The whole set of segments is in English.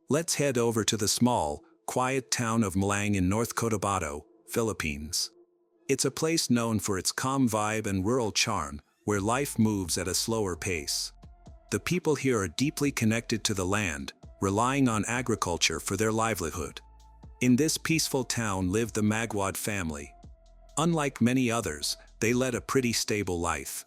Let's head over to the small, quiet town of Malang in North Cotabato, Philippines. It's a place known for its calm vibe and rural charm, where life moves at a slower pace. The people here are deeply connected to the land, relying on agriculture for their livelihood. In this peaceful town lived the Maguad family. Unlike many others, they led a pretty stable life.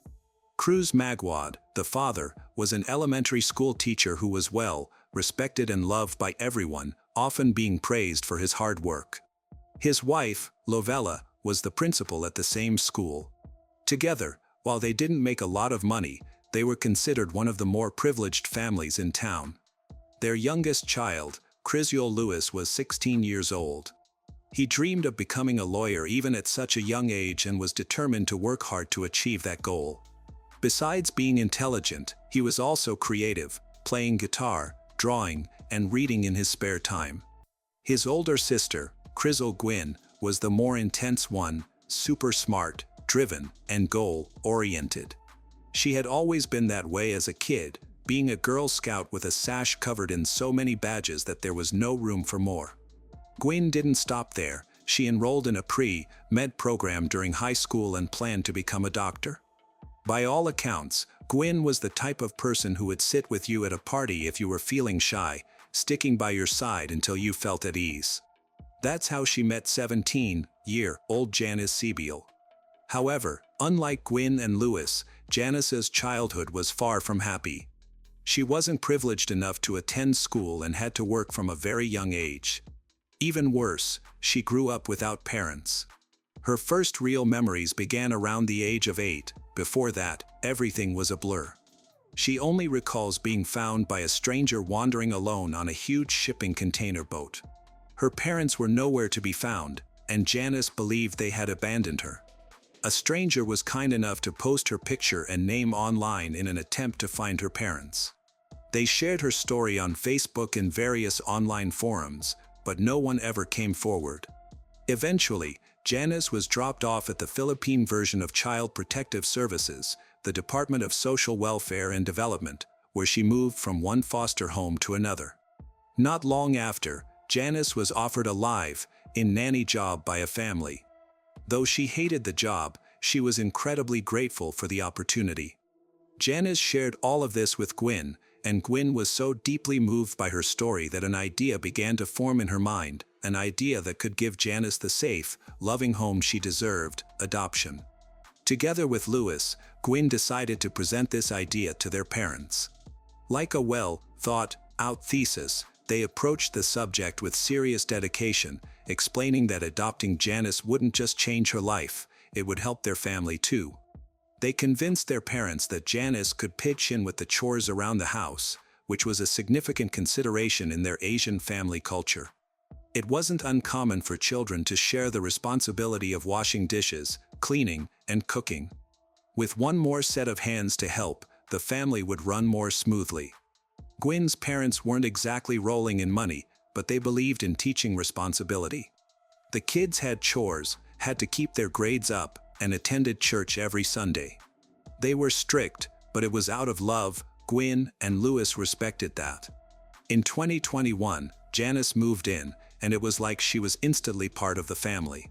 Crizzule Maguad, the father, was an elementary school teacher who was well respected and loved by everyone, often being praised for his hard work. His wife, Lovella, was the principal at the same school. Together, while they didn't make a lot of money, they were considered one of the more privileged families in town. Their youngest child, Crizzule Louis, was 16 years old. He dreamed of becoming a lawyer even at such a young age and was determined to work hard to achieve that goal. Besides being intelligent, he was also creative, playing guitar, drawing, and reading in his spare time. His older sister, Crizzle Gwynn, was the more intense one, super smart, driven, and goal-oriented. She had always been that way as a kid, being a Girl Scout with a sash covered in so many badges that there was no room for more. Gwynn didn't stop there. She enrolled in a pre-med program during high school and planned to become a doctor. By all accounts, Gwynn was the type of person who would sit with you at a party if you were feeling shy, sticking by your side until you felt at ease. That's how she met 17-year-old Janice Sibling. However, unlike Gwynn and Louis, Janice's childhood was far from happy. She wasn't privileged enough to attend school and had to work from a very young age. Even worse, she grew up without parents. Her first real memories began around the age of 8. Before that, everything was a blur. She only recalls being found by a stranger wandering alone on a huge shipping container boat. Her parents were nowhere to be found, and Janice believed they had abandoned her. A stranger was kind enough to post her picture and name online in an attempt to find her parents. They shared her story on Facebook and various online forums, but no one ever came forward. Eventually, Janice was dropped off at the Philippine version of Child Protective Services, the Department of Social Welfare and Development, where she moved from one foster home to another. Not long after, Janice was offered a live-in nanny job by a family. Though she hated the job, she was incredibly grateful for the opportunity. Janice shared all of this with Gwynn, and Gwynn was so deeply moved by her story that an idea began to form in her mind, an idea that could give Janice the safe, loving home she deserved: adoption. Together with Louis, Gwynn decided to present this idea to their parents. Like a well-thought-out thesis, they approached the subject with serious dedication, explaining that adopting Janice wouldn't just change her life, it would help their family too. They convinced their parents that Janice could pitch in with the chores around the house, which was a significant consideration in their Asian family culture. It wasn't uncommon for children to share the responsibility of washing dishes, cleaning, and cooking. With one more set of hands to help, the family would run more smoothly. Gwynn's parents weren't exactly rolling in money, but they believed in teaching responsibility. The kids had chores, had to keep their grades up, and attended church every Sunday. They were strict, but it was out of love. Gwynn and Louis respected that. In 2021, Janice moved in, and it was like she was instantly part of the family.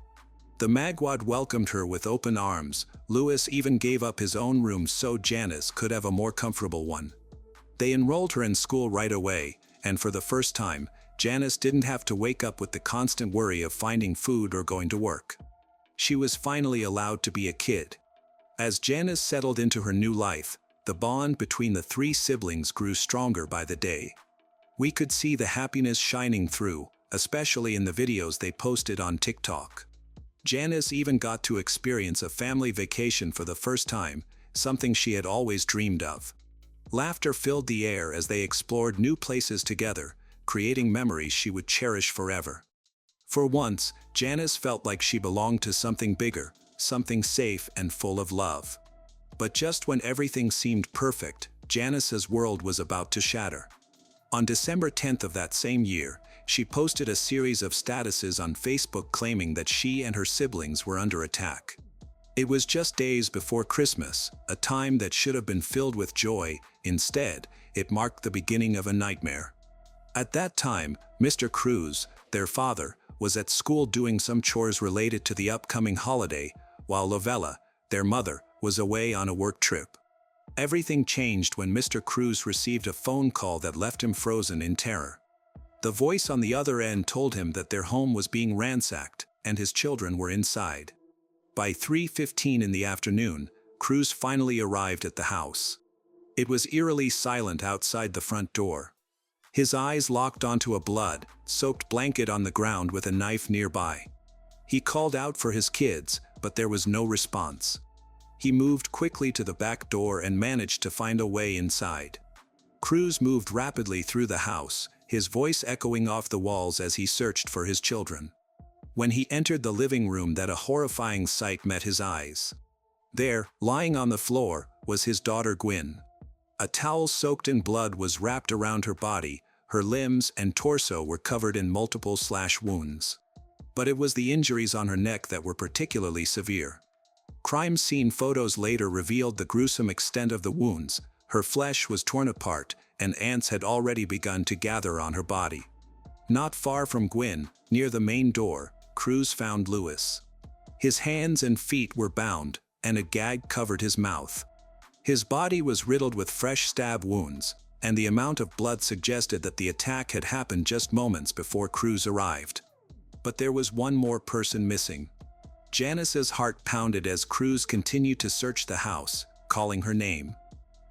The Maguad welcomed her with open arms. Louis even gave up his own room so Janice could have a more comfortable one. They enrolled her in school right away, and for the first time, Janice didn't have to wake up with the constant worry of finding food or going to work. She was finally allowed to be a kid. As Janice settled into her new life, the bond between the three siblings grew stronger by the day. We could see the happiness shining through, especially in the videos they posted on TikTok. Janice even got to experience a family vacation for the first time, something she had always dreamed of. Laughter filled the air as they explored new places together, creating memories she would cherish forever. For once, Janice felt like she belonged to something bigger, something safe and full of love. But just when everything seemed perfect, Janice's world was about to shatter. On December 10th of that same year, she posted a series of statuses on Facebook claiming that she and her siblings were under attack. It was just days before Christmas, a time that should have been filled with joy. Instead, it marked the beginning of a nightmare. At that time, Mr. Cruz, their father, was at school doing some chores related to the upcoming holiday, while Lovella, their mother, was away on a work trip. Everything changed when Mr. Cruz received a phone call that left him frozen in terror. The voice on the other end told him that their home was being ransacked, and his children were inside. By 3:15 in the afternoon, Cruz finally arrived at the house. It was eerily silent outside the front door. His eyes locked onto a blood-soaked blanket on the ground with a knife nearby. He called out for his kids, but there was no response. He moved quickly to the back door and managed to find a way inside. Cruz moved rapidly through the house, his voice echoing off the walls as he searched for his children. When he entered the living room, that a horrifying sight met his eyes. There, lying on the floor, was his daughter Gwynn. A towel soaked in blood was wrapped around her body, her limbs and torso were covered in multiple slash wounds. But it was the injuries on her neck that were particularly severe. Crime scene photos later revealed the gruesome extent of the wounds. Her flesh was torn apart, and ants had already begun to gather on her body. Not far from Gwynn, near the main door, Cruz found Louis. His hands and feet were bound, and a gag covered his mouth. His body was riddled with fresh stab wounds, and the amount of blood suggested that the attack had happened just moments before Cruz arrived. But there was one more person missing. Janice's heart pounded as Cruz continued to search the house, calling her name.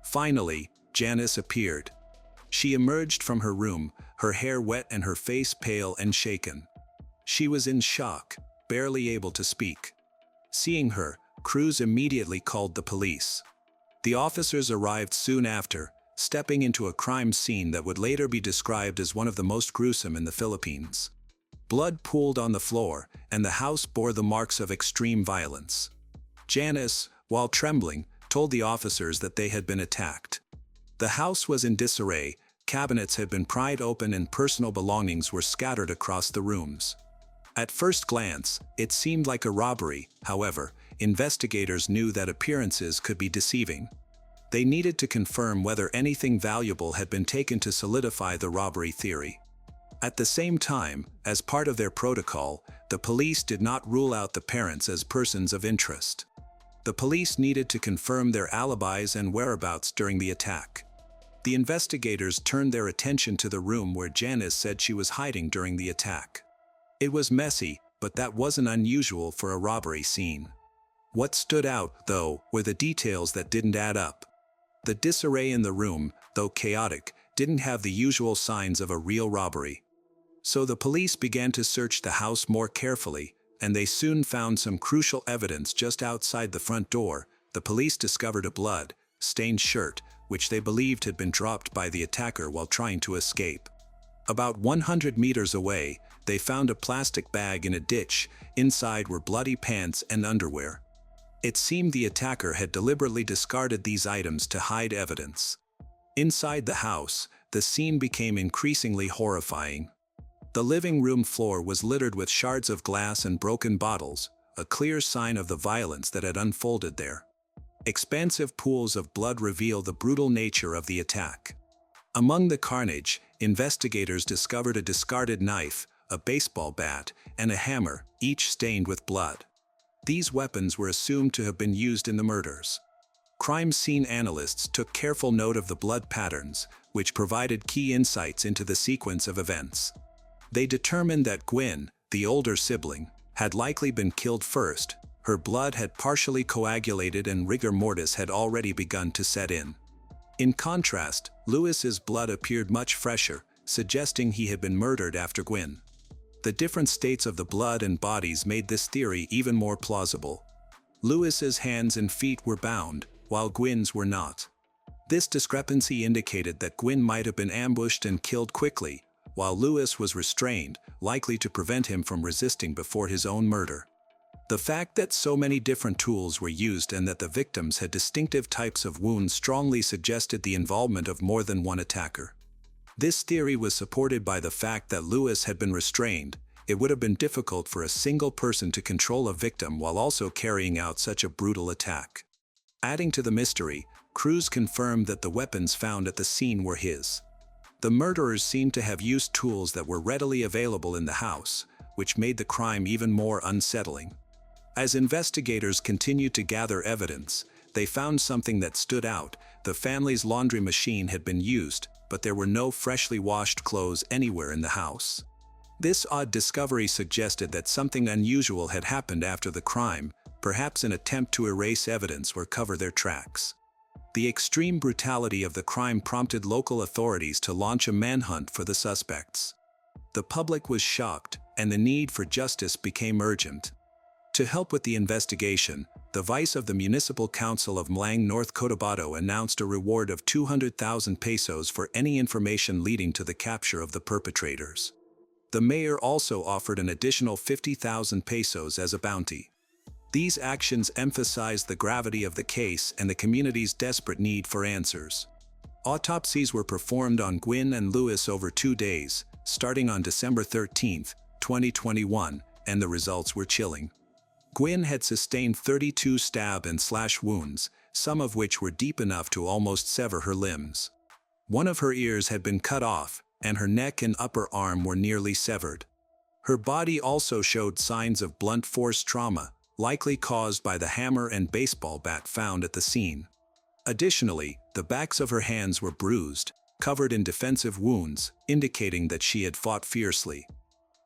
Finally, Janice appeared. She emerged from her room, her hair wet and her face pale and shaken. She was in shock, barely able to speak. Seeing her, Cruz immediately called the police. The officers arrived soon after, stepping into a crime scene that would later be described as one of the most gruesome in the Philippines. Blood pooled on the floor, and the house bore the marks of extreme violence. Janice, while trembling, told the officers that they had been attacked. The house was in disarray, cabinets had been pried open and personal belongings were scattered across the rooms. At first glance, it seemed like a robbery. However, investigators knew that appearances could be deceiving. They needed to confirm whether anything valuable had been taken to solidify the robbery theory. At the same time, as part of their protocol, the police did not rule out the parents as persons of interest. The police needed to confirm their alibis and whereabouts during the attack. The investigators turned their attention to the room where Janice said she was hiding during the attack. It was messy, but that wasn't unusual for a robbery scene. What stood out, though, were the details that didn't add up. The disarray in the room, though chaotic, didn't have the usual signs of a real robbery. So the police began to search the house more carefully, and they soon found some crucial evidence just outside the front door. The police discovered a blood-stained shirt, which they believed had been dropped by the attacker while trying to escape. About 100 meters away, they found a plastic bag in a ditch. Inside were bloody pants and underwear. It seemed the attacker had deliberately discarded these items to hide evidence. Inside the house, the scene became increasingly horrifying. The living room floor was littered with shards of glass and broken bottles, a clear sign of the violence that had unfolded there. Expansive pools of blood reveal the brutal nature of the attack. Among the carnage, investigators discovered a discarded knife, a baseball bat, and a hammer, each stained with blood. These weapons were assumed to have been used in the murders. Crime scene analysts took careful note of the blood patterns, which provided key insights into the sequence of events. They determined that Gwynn, the older sibling, had likely been killed first. Her blood had partially coagulated and rigor mortis had already begun to set in. In contrast, Louis's blood appeared much fresher, suggesting he had been murdered after Gwynn. The different states of the blood and bodies made this theory even more plausible. Louis's hands and feet were bound, while Gwynn's were not. This discrepancy indicated that Gwynn might have been ambushed and killed quickly, while Louis was restrained, likely to prevent him from resisting before his own murder. The fact that so many different tools were used and that the victims had distinctive types of wounds strongly suggested the involvement of more than one attacker. This theory was supported by the fact that Louis had been restrained. It would have been difficult for a single person to control a victim while also carrying out such a brutal attack. Adding to the mystery, Cruz confirmed that the weapons found at the scene were his. The murderers seemed to have used tools that were readily available in the house, which made the crime even more unsettling. As investigators continued to gather evidence, they found something that stood out. The family's laundry machine had been used, but there were no freshly washed clothes anywhere in the house. This odd discovery suggested that something unusual had happened after the crime, perhaps an attempt to erase evidence or cover their tracks. The extreme brutality of the crime prompted local authorities to launch a manhunt for the suspects. The public was shocked, and the need for justice became urgent. To help with the investigation, the vice of the Municipal Council of Malang, North Cotabato announced a reward of 200,000 pesos for any information leading to the capture of the perpetrators. The mayor also offered an additional 50,000 pesos as a bounty. These actions emphasized the gravity of the case and the community's desperate need for answers. Autopsies were performed on Gwynn and Louis over 2 days, starting on December 13, 2021, and the results were chilling. Gwynn had sustained 32 stab and slash wounds, some of which were deep enough to almost sever her limbs. One of her ears had been cut off, and her neck and upper arm were nearly severed. Her body also showed signs of blunt force trauma, likely caused by the hammer and baseball bat found at the scene. Additionally, the backs of her hands were bruised, covered in defensive wounds, indicating that she had fought fiercely.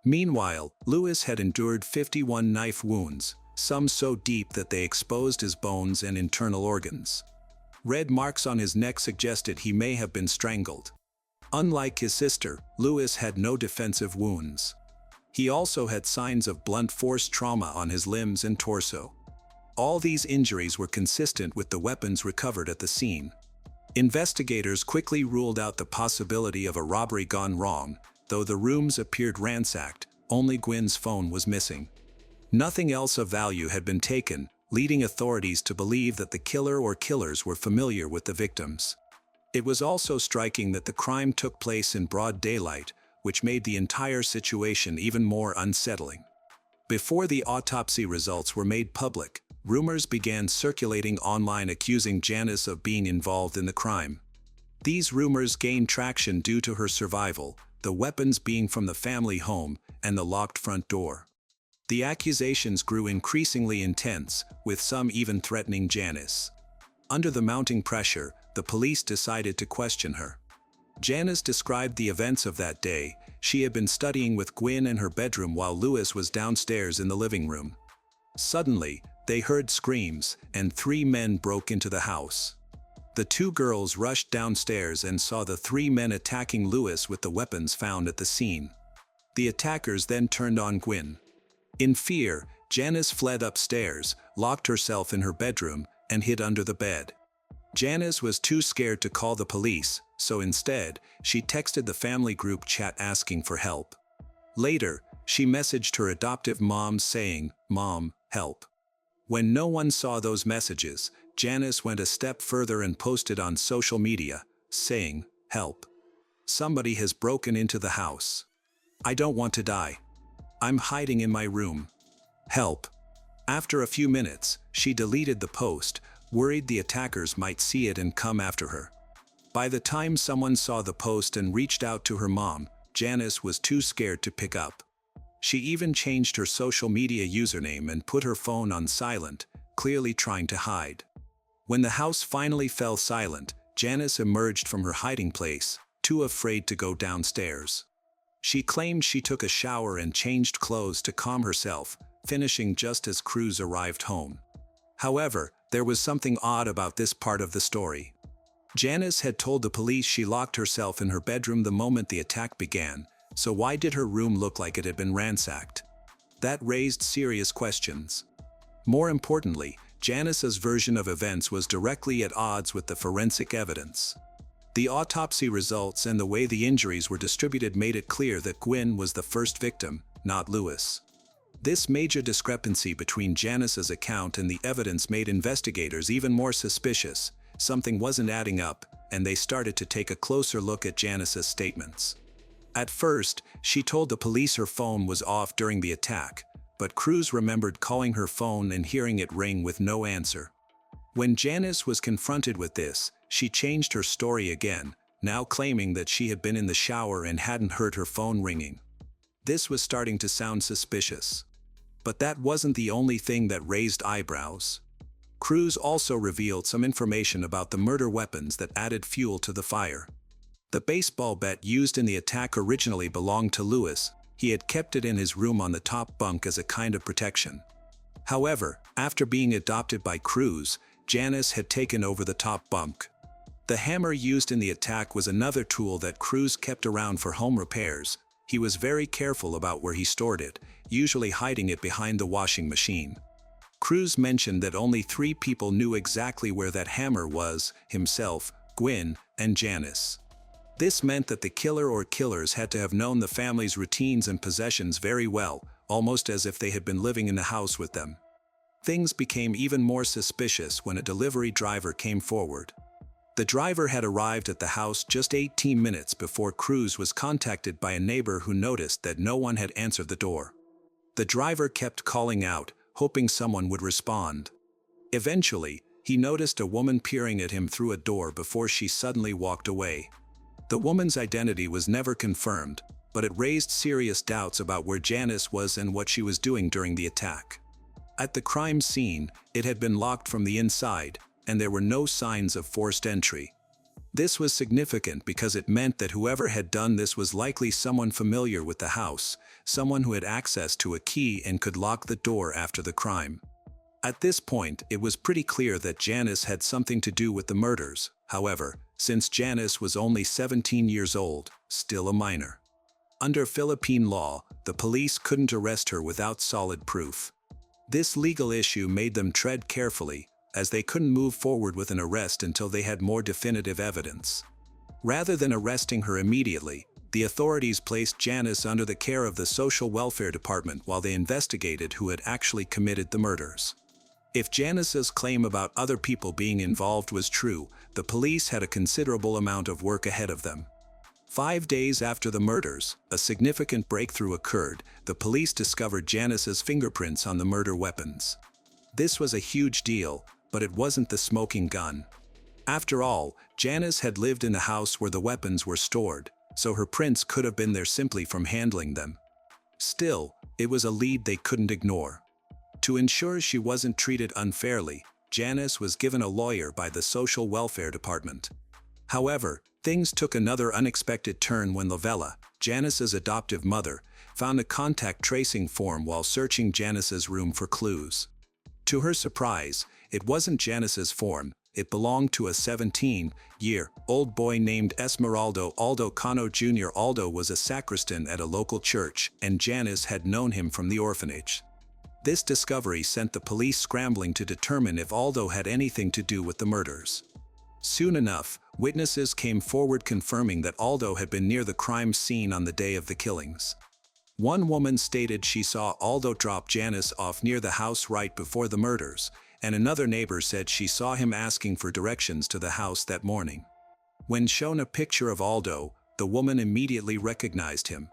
Meanwhile, Louis had endured 51 knife wounds, some so deep that they exposed his bones and internal organs. Red marks on his neck suggested he may have been strangled. Unlike his sister, Louis had no defensive wounds. He also had signs of blunt force trauma on his limbs and torso. All these injuries were consistent with the weapons recovered at the scene. Investigators quickly ruled out the possibility of a robbery gone wrong, though the rooms appeared ransacked. Only Gwynn's phone was missing. Nothing else of value had been taken, leading authorities to believe that the killer or killers were familiar with the victims. It was also striking that the crime took place in broad daylight, which made the entire situation even more unsettling. Before the autopsy results were made public, rumors began circulating online accusing Janice of being involved in the crime. These rumors gained traction due to her survival, the weapons being from the family home, and the locked front door. The accusations grew increasingly intense, with some even threatening Janice. Under the mounting pressure, the police decided to question her. Janice described the events of that day. She had been studying with Gwynn in her bedroom while Louis was downstairs in the living room. Suddenly, they heard screams, and 3 men broke into the house. The 2 girls rushed downstairs and saw the 3 men attacking Louis with the weapons found at the scene. The attackers then turned on Gwynn. In fear, Janice fled upstairs, locked herself in her bedroom, and hid under the bed. Janice was too scared to call the police, so instead, she texted the family group chat asking for help. Later, she messaged her adoptive mom saying, "Mom, help." When no one saw those messages, Janice went a step further and posted on social media, saying, "Help. Somebody has broken into the house. I don't want to die. I'm hiding in my room. Help." After a few minutes, she deleted the post, worried the attackers might see it and come after her. By the time someone saw the post and reached out to her mom, Janice was too scared to pick up. She even changed her social media username and put her phone on silent, clearly trying to hide. When the house finally fell silent, Janice emerged from her hiding place, too afraid to go downstairs. She claimed she took a shower and changed clothes to calm herself, finishing just as Cruz arrived home. However, there was something odd about this part of the story. Janice had told the police she locked herself in her bedroom the moment the attack began, so why did her room look like it had been ransacked? That raised serious questions. More importantly, Janice's version of events was directly at odds with the forensic evidence. The autopsy results and the way the injuries were distributed made it clear that Gwynn was the first victim, not Louis. This major discrepancy between Janice's account and the evidence made investigators even more suspicious. Something wasn't adding up, and they started to take a closer look at Janice's statements. At first, she told the police her phone was off during the attack, but Cruz remembered calling her phone and hearing it ring with no answer. When Janice was confronted with this, she changed her story again, now claiming that she had been in the shower and hadn't heard her phone ringing. This was starting to sound suspicious. But that wasn't the only thing that raised eyebrows. Cruz also revealed some information about the murder weapons that added fuel to the fire. The baseball bat used in the attack originally belonged to Louis. He had kept it in his room on the top bunk as a kind of protection. However, after being adopted by Cruz, Janice had taken over the top bunk. The hammer used in the attack was another tool that Cruz kept around for home repairs. He was very careful about where he stored it, usually hiding it behind the washing machine. Cruz mentioned that only 3 people knew exactly where that hammer was: himself, Gwynn, and Janice. This meant that the killer or killers had to have known the family's routines and possessions very well, almost as if they had been living in the house with them. Things became even more suspicious when a delivery driver came forward. The driver had arrived at the house just 18 minutes before Cruz was contacted by a neighbor who noticed that no one had answered the door. The driver kept calling out, hoping someone would respond. Eventually, he noticed a woman peering at him through a door before she suddenly walked away. The woman's identity was never confirmed, but it raised serious doubts about where Janice was and what she was doing during the attack. At the crime scene, it had been locked from the inside, and there were no signs of forced entry. This was significant because it meant that whoever had done this was likely someone familiar with the house, someone who had access to a key and could lock the door after the crime. At this point, it was pretty clear that Janice had something to do with the murders. However, since Janice was only 17 years old, still a minor. Under Philippine law, the police couldn't arrest her without solid proof. This legal issue made them tread carefully, as they couldn't move forward with an arrest until they had more definitive evidence. Rather than arresting her immediately, the authorities placed Janice under the care of the Social Welfare Department while they investigated who had actually committed the murders. If Janice's claim about other people being involved was true, the police had a considerable amount of work ahead of them. 5 days after the murders, a significant breakthrough occurred. The police discovered Janice's fingerprints on the murder weapons. This was a huge deal, but it wasn't the smoking gun. After all, Janice had lived in the house where the weapons were stored, so her prints could have been there simply from handling them. Still, it was a lead they couldn't ignore. To ensure she wasn't treated unfairly, Janice was given a lawyer by the Social Welfare Department. However, things took another unexpected turn when Lavella, Janice's adoptive mother, found a contact tracing form while searching Janice's room for clues. To her surprise, it wasn't Janice's form. It belonged to a 17-year-old boy named Esmeraldo Aldo Cano Jr. Aldo was a sacristan at a local church, and Janice had known him from the orphanage. This discovery sent the police scrambling to determine if Aldo had anything to do with the murders. Soon enough, witnesses came forward confirming that Aldo had been near the crime scene on the day of the killings. One woman stated she saw Aldo drop Janice off near the house right before the murders, and another neighbor said she saw him asking for directions to the house that morning. When shown a picture of Aldo, the woman immediately recognized him.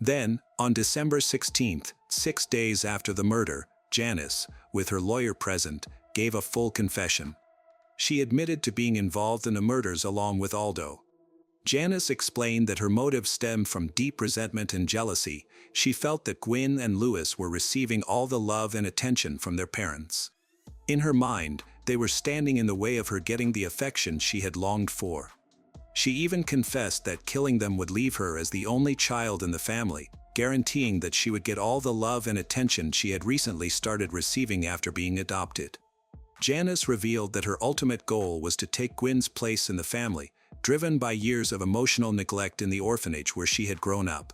Then, on December 16th, 6 days after the murder, Janice, with her lawyer present, gave a full confession. She admitted to being involved in the murders along with Aldo. Janice explained that her motive stemmed from deep resentment and jealousy. She felt that Gwynn and Louis were receiving all the love and attention from their parents. In her mind, they were standing in the way of her getting the affection she had longed for. She even confessed that killing them would leave her as the only child in the family, guaranteeing that she would get all the love and attention she had recently started receiving after being adopted. Janice revealed that her ultimate goal was to take Gwynn's place in the family, driven by years of emotional neglect in the orphanage where she had grown up.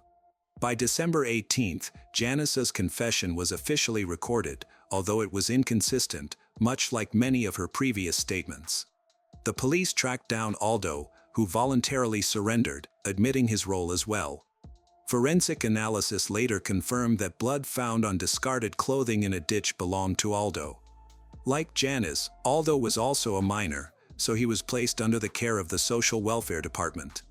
By December 18th, Janice's confession was officially recorded, although it was inconsistent, much like many of her previous statements. The police tracked down Aldo, who voluntarily surrendered, admitting his role as well. Forensic analysis later confirmed that blood found on discarded clothing in a ditch belonged to Aldo. Like Janice, Aldo was also a minor, so he was placed under the care of the Social Welfare Department.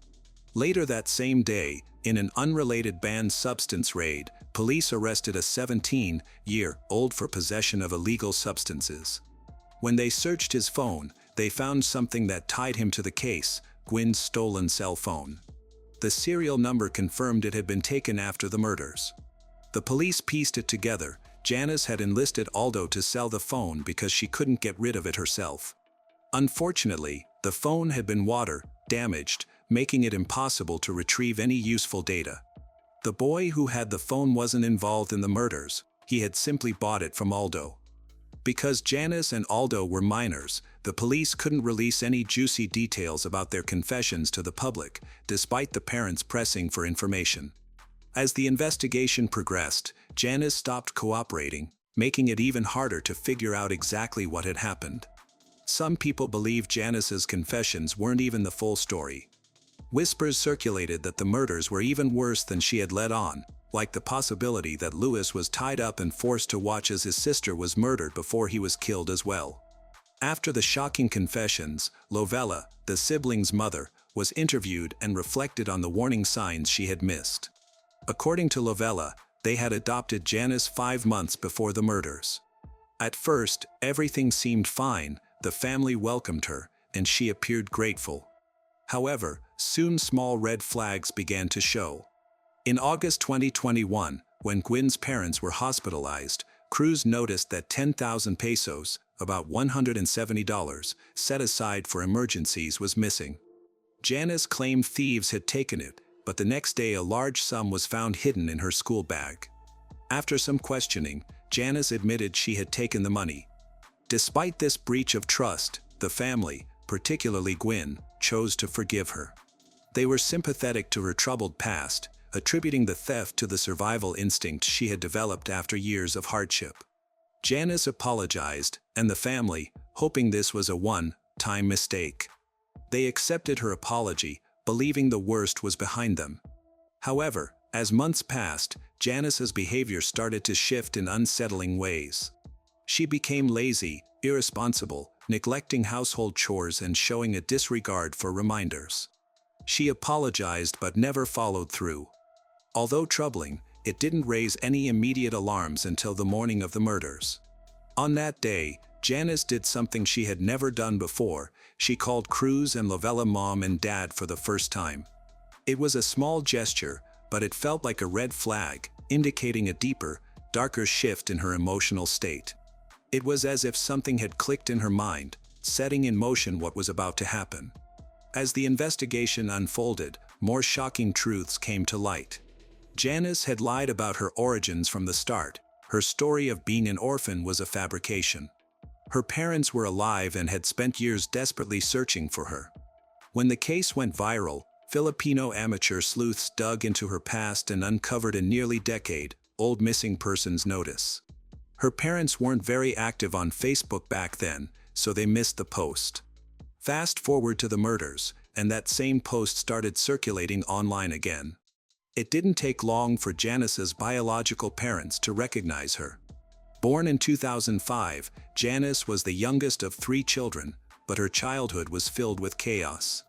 Later that same day, in an unrelated banned substance raid, police arrested a 17-year-old for possession of illegal substances. When they searched his phone, they found something that tied him to the case: Gwyn's stolen cell phone. The serial number confirmed it had been taken after the murders. The police pieced it together. Janice had enlisted Aldo to sell the phone because she couldn't get rid of it herself. Unfortunately, the phone had been damaged, making it impossible to retrieve any useful data. The boy who had the phone wasn't involved in the murders, he had simply bought it from Aldo. Because Janice and Aldo were minors, the police couldn't release any juicy details about their confessions to the public, despite the parents pressing for information. As the investigation progressed, Janice stopped cooperating, making it even harder to figure out exactly what had happened. Some people believe Janice's confessions weren't even the full story. Whispers circulated that the murders were even worse than she had let on, like the possibility that Louis was tied up and forced to watch as his sister was murdered before he was killed as well. After the shocking confessions, Lovella, the sibling's mother, was interviewed and reflected on the warning signs she had missed. According to Lovella, they had adopted Janice 5 months before the murders. At first, everything seemed fine, the family welcomed her, and she appeared grateful. However, soon small red flags began to show. In August 2021, when Gwyn's parents were hospitalized, Cruz noticed that 10,000 pesos, about $170, set aside for emergencies was missing. Janice claimed thieves had taken it, but the next day a large sum was found hidden in her school bag. After some questioning, Janice admitted she had taken the money. Despite this breach of trust, the family, particularly Gwyn, chose to forgive her. They were sympathetic to her troubled past, attributing the theft to the survival instinct she had developed after years of hardship. Janice apologized, and the family, hoping this was a one-time mistake. They accepted her apology, believing the worst was behind them. However, as months passed, Janice's behavior started to shift in unsettling ways. She became lazy, irresponsible, neglecting household chores and showing a disregard for reminders. She apologized but never followed through. Although troubling, it didn't raise any immediate alarms until the morning of the murders. On that day, Janice did something she had never done before. She called Cruz and Lovella mom and dad for the first time. It was a small gesture, but it felt like a red flag, indicating a deeper, darker shift in her emotional state. It was as if something had clicked in her mind, setting in motion what was about to happen. As the investigation unfolded, more shocking truths came to light. Janice had lied about her origins from the start. Her story of being an orphan was a fabrication. Her parents were alive and had spent years desperately searching for her. When the case went viral, Filipino amateur sleuths dug into her past and uncovered a nearly decade-old missing persons notice. Her parents weren't very active on Facebook back then, so they missed the post. Fast forward to the murders, and that same post started circulating online again. It didn't take long for Janice's biological parents to recognize her. Born in 2005, Janice was the youngest of 3 children, but her childhood was filled with chaos.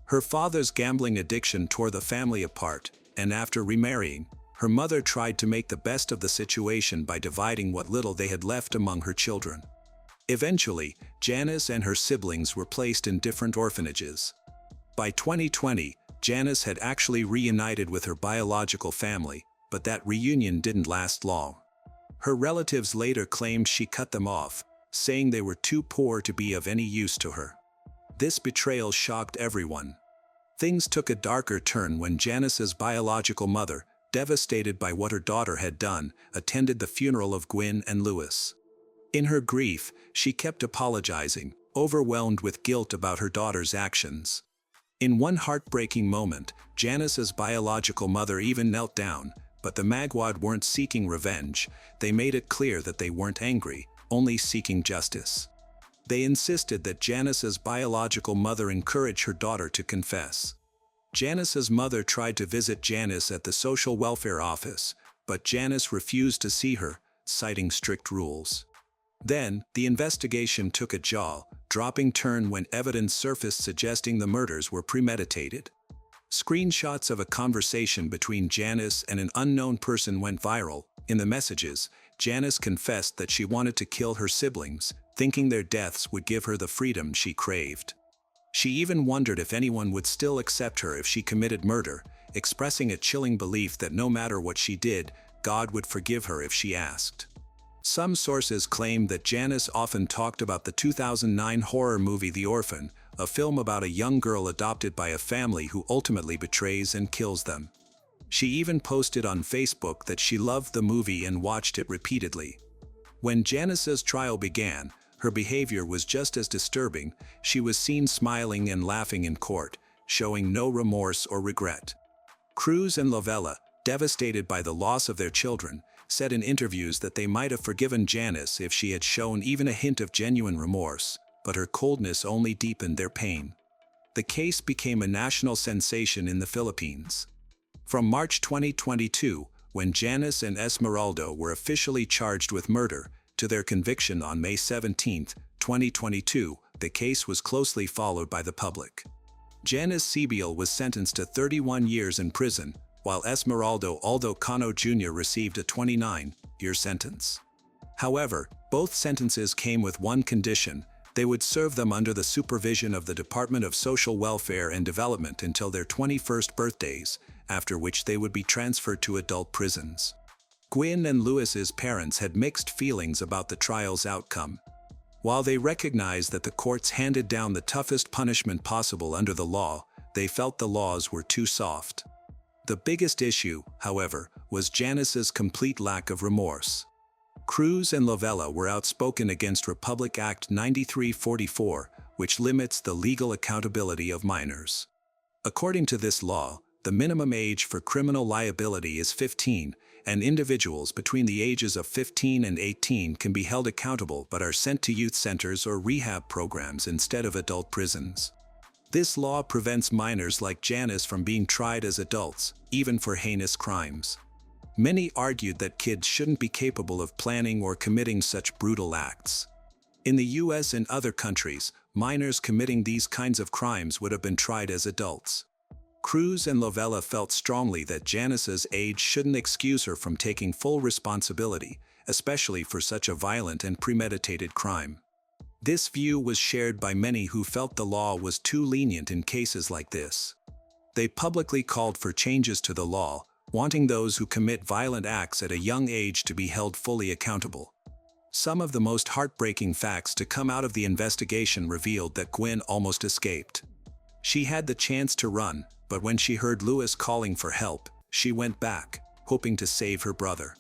Her father's gambling addiction tore the family apart, and after remarrying, her mother tried to make the best of the situation by dividing what little they had left among her children. Eventually, Janice and her siblings were placed in different orphanages. By 2020, Janice had actually reunited with her biological family, but that reunion didn't last long. Her relatives later claimed she cut them off, saying they were too poor to be of any use to her. This betrayal shocked everyone. Things took a darker turn when Janice's biological mother, devastated by what her daughter had done, attended the funeral of Gwyn and Louis. In her grief, she kept apologizing, overwhelmed with guilt about her daughter's actions. In one heartbreaking moment, Janice's biological mother even knelt down, but the Maguad weren't seeking revenge. They made it clear that they weren't angry, only seeking justice. They insisted that Janice's biological mother encourage her daughter to confess. Janice's mother tried to visit Janice at the social welfare office, but Janice refused to see her, citing strict rules. Then, the investigation took a jaw-dropping turn when evidence surfaced suggesting the murders were premeditated. Screenshots of a conversation between Janice and an unknown person went viral. In the messages, Janice confessed that she wanted to kill her siblings, thinking their deaths would give her the freedom she craved. She even wondered if anyone would still accept her if she committed murder, expressing a chilling belief that no matter what she did, God would forgive her if she asked. Some sources claim that Janice often talked about the 2009 horror movie The Orphan, a film about a young girl adopted by a family who ultimately betrays and kills them. She even posted on Facebook that she loved the movie and watched it repeatedly. When Janice's trial began, her behavior was just as disturbing. She was seen smiling and laughing in court, showing no remorse or regret. Cruz and Lovella, devastated by the loss of their children, said in interviews that they might have forgiven Janice if she had shown even a hint of genuine remorse, but her coldness only deepened their pain. The case became a national sensation in the Philippines. From March 2022, when Janice and Esmeralda were officially charged with murder, to their conviction on May 17, 2022, the case was closely followed by the public. Janice Sibling was sentenced to 31 years in prison, while Esmeralda Cano Jr. received a 29-year sentence. However, both sentences came with one condition: they would serve them under the supervision of the Department of Social Welfare and Development until their 21st birthdays, after which they would be transferred to adult prisons. Gwynn and Louis's parents had mixed feelings about the trial's outcome. While they recognized that the courts handed down the toughest punishment possible under the law, they felt the laws were too soft. The biggest issue, however, was Janice's complete lack of remorse. Cruz and Lovella were outspoken against Republic Act 9344, which limits the legal accountability of minors. According to this law, the minimum age for criminal liability is 15, and individuals between the ages of 15 and 18 can be held accountable but are sent to youth centers or rehab programs instead of adult prisons. This law prevents minors like Janice from being tried as adults, even for heinous crimes. Many argued that kids shouldn't be capable of planning or committing such brutal acts. In the US and other countries, minors committing these kinds of crimes would have been tried as adults. Cruz and Lovella felt strongly that Janice's age shouldn't excuse her from taking full responsibility, especially for such a violent and premeditated crime. This view was shared by many who felt the law was too lenient in cases like this. They publicly called for changes to the law, wanting those who commit violent acts at a young age to be held fully accountable. Some of the most heartbreaking facts to come out of the investigation revealed that Gwynn almost escaped. She had the chance to run, but when she heard Louis calling for help, she went back, hoping to save her brother.